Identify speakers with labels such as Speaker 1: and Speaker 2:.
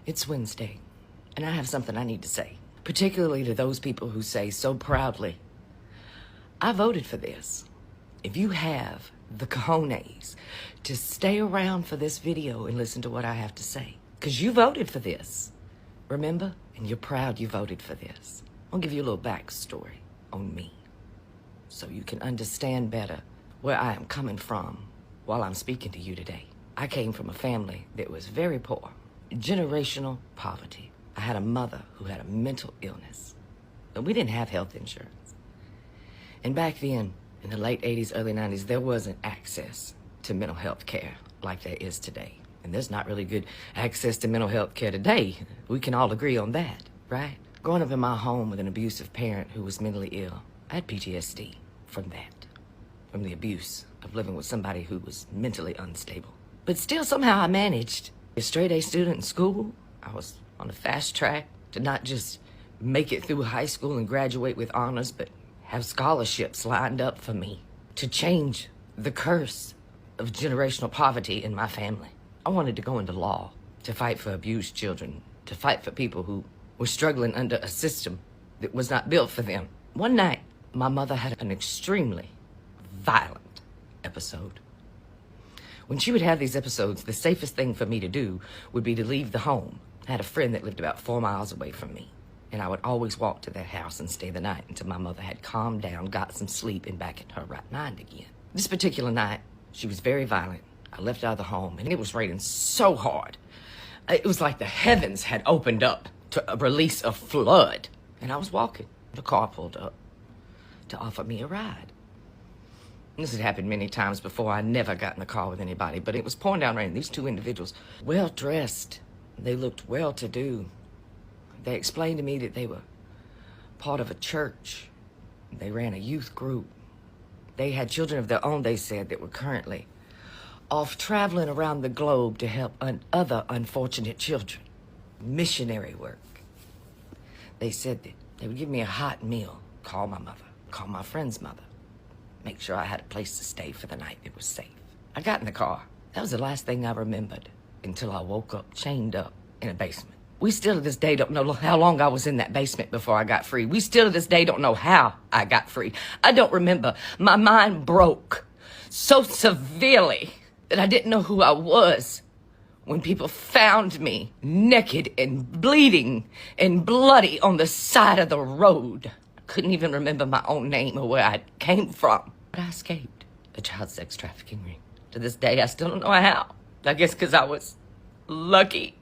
Speaker 1: It's Wednesday, and I have something I need to say, particularly to those people who say so proudly, I voted for this. If you have the cojones to stay around for this video and listen to what I have to say, because you voted for this, remember? And you're proud you voted for this. I'll give you a little backstory on me so you can understand better where I am coming from while I'm speaking to you today. I came from a family that was very poor. Generational poverty. I had a mother who had a mental illness, but we didn't have health insurance. And back then, in the late 80s, early 90s, there wasn't access to mental health care like there is today. And there's not really good access to mental health care today. We can all agree on that, right? Growing up in my home with an abusive parent who was mentally ill, I had PTSD from that, from the abuse of living with somebody who was mentally unstable. But still, somehow I managed. A straight A student in school, I was on a fast track to not just make it through high school and graduate with honors, but have scholarships lined up for me to change the curse of generational poverty in my family. I wanted to go into law, to fight for abused children, to fight for people who were struggling under a system that was not built for them. One night, my mother had an extremely violent episode. When she would have these episodes, the safest thing for me to do would be to leave the home. I had a friend that lived about 4 miles away from me, and I would always walk to their house and stay the night until my mother had calmed down, got some sleep, and back in her right mind again. This particular night, she was very violent. I left out of the home, and it was raining so hard. It was like the heavens had opened up to release a flood. And I was walking. The car pulled up to offer me a ride. This had happened many times before. I never got in the car with anybody, but it was pouring down rain. These two individuals, well-dressed, they looked well-to-do. They explained to me that they were part of a church. They ran a youth group. They had children of their own, they said, that were currently off traveling around the globe to help other unfortunate children. Missionary work. They said that they would give me a hot meal, call my mother, call my friend's mother, make sure I had a place to stay for the night that was safe. I got in the car. That was the last thing I remembered until I woke up, chained up in a basement. We still to this day don't know how long I was in that basement before I got free. We still to this day don't know how I got free. I don't remember. My mind broke so severely that I didn't know who I was when people found me naked and bleeding and bloody on the side of the road. Couldn't even remember my own name or where I came from. But I escaped a child sex trafficking ring. To this day, I still don't know how. I guess because I was lucky.